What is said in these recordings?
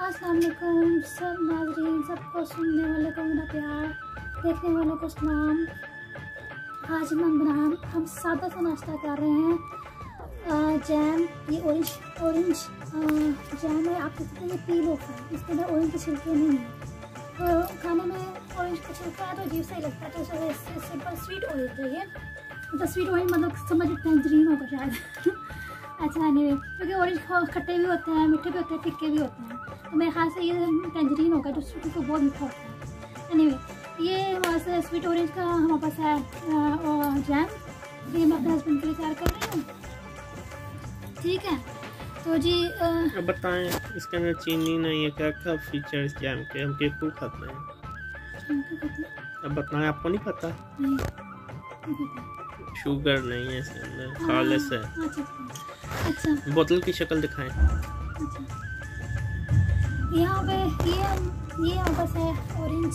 अस्सलाम वालेकुम सब नाज़रीन, सबको सुनने वालों को मेरा प्यार, देखने वालों को सलाम। आज हम सादा सा नाश्ता कर रहे हैं। जैम, ये ऑरेंज जैम है। आप देखते हैं ये पील होता है, इसके अंदर ऑरेंज के छिलके नहीं है। तो खाने में ऑरेंज का छिलका है तो अजीब सा ही लगता है, तो इससे सिंपल स्वीट ऑरेंज है ये। मतलब स्वीट ऑरेंज मतलब समझ टैंजरीन होगा शायद। अच्छा नहीं, क्योंकि ऑरेंज खट्टे भी होते हैं, मीठे भी होते हैं, फिक्के भी होते हैं, तो मेरे ख्याल से ये टैंजरीन होगा जो स्वीट को बहुत मीठा होता है। एनीवे, ये हमारे पास स्वीट ऑरेंज का हमारे पास है जैम। ये मैं अपने हस्बैंड के लिए तैयार कर रही हूँ, ठीक है। तो जी अब बताएं इसके अंदर चीनी नहीं है, क्या क्या फीचर इस जैम के, हम केक खूब खाते हैं। अब बताएं, आपको नहीं पता? शुगर नहीं है इसके अंदर, खालिस है। अच्छा, बोतल की शक्ल दिखाएं। अच्छा, यहाँ पे ये हमारे पास है orange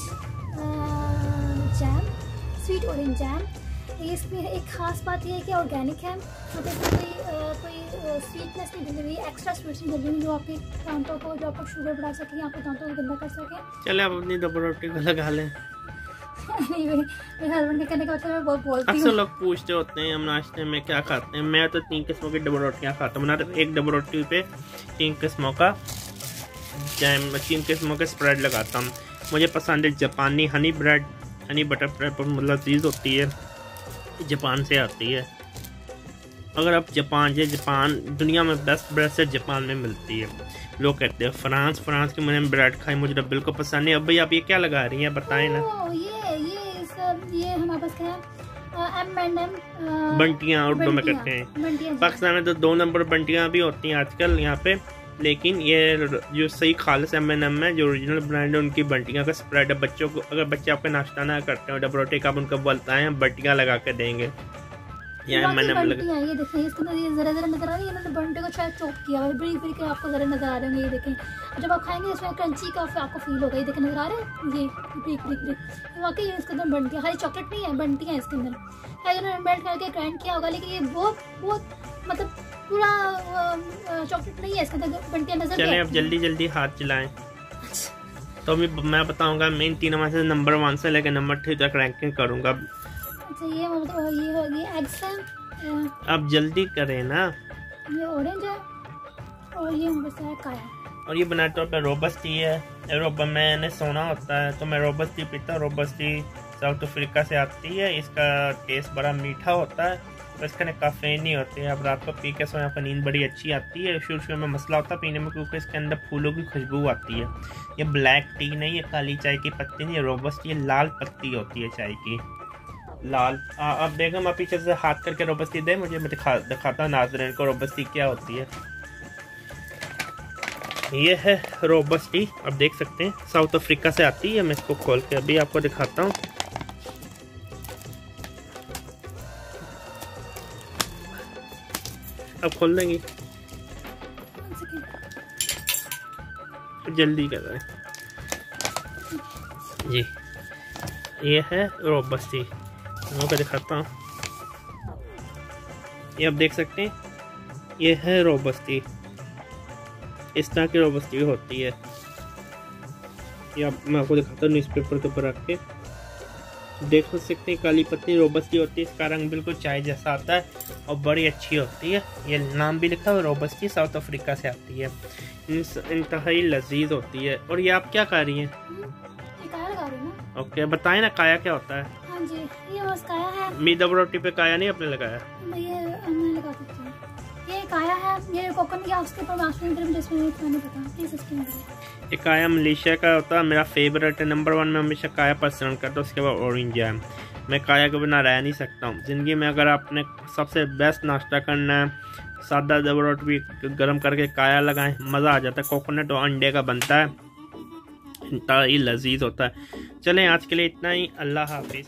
jam, sweet orange jam. इसमें एक ख़ास बात ये है कि ऑर्गेनिक है, मतलब इसमें कोई स्वीटनेस नहीं डली हुई, एक्स्ट्रा स्वीट्स नहीं डली हुई जो आपके दांतों को, जो आपको शुगर बढ़ा सके, आपके दांतों को गंदा कर सके। चले आप अपनी डबल रोटी को लगा लें। मेरे हस्बैंड के कहने का मतलब मैं बहुत बोलती हूँ। अक्सर लोग पूछते होते हैं हम नाश्ते में क्या खाते हैं। मैं तो 3 किस्मों की डबल रोटियाँ खाता हूँ। मैं एक डबल रोटी पे 3 किस्मों का जैम, 3 किस्मों के स्प्रेड लगाता हूँ। मुझे पसंद है जापानी honey bread, Honey butter bread, पर मतलब चीज़ होती है, जापान से आती है। अगर आप जापान दुनिया में बेस्ट ब्रेड से जापान में मिलती है। लोग कहते हैं फ्रांस की मैंने ब्रेड खाई, मुझे बिल्कुल पसंद नहीं। अब भाई आप ये क्या लगा रही हैं, बताएं ना। ये हमारे पास क्या है, M&M बंटियाँ उर्दू में कहते हैं। पाकिस्तान में तो 2 नंबर बंटियाँ भी होती हैं आजकल यहाँ पे, लेकिन ये जो सही खालिस M&M है, जो ओरिजिनल ब्रांड है, उनकी बंटियाँ का स्प्रेड है। बच्चों को, अगर बच्चे आपका नाश्ता ना करते हैं डबल रोटी का, आप उनको बोलता है बंटियाँ लगा के देंगे। ये देखें, इसके अंदर ये जरा नजर आ रही है, इन्होंने बंटे को शायद चॉप किया है, बड़ी के आपको जरा नजर आ रहे होंगे। ये देखें, जब आप खाएंगे इसमें क्रंची का आपको फील होगा। ये देखें, नजर आ रहे हैं, ये ब्रिक वाकई इसके अंदर बंटियाँ, खाली चॉकलेट नहीं है, बंटियाँ इसके अंदर है। इन्होंने मेल्ट करके ग्राइंड किया होगा, लेकिन ये बहुत मतलब पूरा चॉकलेट नहीं है इसके अंदर, बंटियाँ नजर। चलें अब जल्दी हाथ चलाएं। तो अभी मैं बताऊंगा, मैं इन 3 में से नंबर 1 से लेकर नंबर 3 तक रैंकिंग करूंगा। अच्छा, ये होगी एग्स है। अब जल्दी करें ना। ये ऑरेंज है और ये बस है काया। और ये बनाते तौर पर रोबस्ट टी है। मैंने सोना होता है तो मैं रोबस्ट टी पीता हूँ। रोबस्ट टी साउथ अफ्रीका से आती है। इसका टेस्ट बड़ा मीठा होता है, तो इसका ना कैफीन नहीं होती है। अब रात को पी के सोने आपको नींद बड़ी अच्छी आती है। शुरू में मसला होता है पीने में, क्योंकि इसके अंदर फूलों की खुशबू आती है। ये ब्लैक टी नहीं है, काली चाय की पत्ती नहीं है। रोबस्ट ये लाल पत्ती होती है चाय की, लाल। अब बेगम आप पीछे से हाथ करके रोबस्ती दे मुझे, मैं दिखाता हूँ नाज़रीन को रोबस्ती क्या होती है। ये है रोबस्टी, आप देख सकते हैं साउथ अफ्रीका से आती है। मैं इसको खोल के अभी आपको दिखाता हूँ। अब खोल देंगी, जल्दी कर रहे हैं जी। ये है रोबस्टी, मैं दिखाता हूँ। ये आप देख सकते हैं, ये है रोबस्टी। इस तरह की रोबस्टी होती है। ये आप, मैं आपको दिखाता हूँ न्यूज़पेपर के ऊपर रख के, देख सकते हैं काली पत्ती रोबस्टी होती है। इसका रंग बिल्कुल चाय जैसा आता है और बड़ी अच्छी होती है। ये नाम भी लिखा है रोबस्टी, साउथ अफ्रीका से आती है। इंतहाई लजीज होती है। और ये आप क्या कर रही हैं? काया लगा रही हूँ ना। ओके, बताएं ना काया क्या होता है। हाँ जी, ये बस काया है। मीट डबल रोटी पे काया नहीं आपने लगाया? ये मैं लगा सकती हूँ। ये काया है, ये कोकोनट या उसके ऊपर मास्टरिंग करें, मुझे इसमें नहीं पता, प्लीज एक्सप्लेन करें। ये काया मलेशिया का होता है, मेरा फेवरेट है। नंबर 1 में हमेशा काया पसंद करता हूँ, उसके बाद ऑरेंज जैम। मैं काया के बिना रह नहीं सकता हूँ ज़िंदगी में। अगर आपने सबसे बेस्ट नाश्ता करना है, सादा डबल रोटी गर्म करके काया लगाएं, मज़ा आ जाता है। कोकोनट और अंडे का बनता है, इंतहाई लजीज होता है। चलें आज के लिए इतना ही, अल्लाह हाफिज़।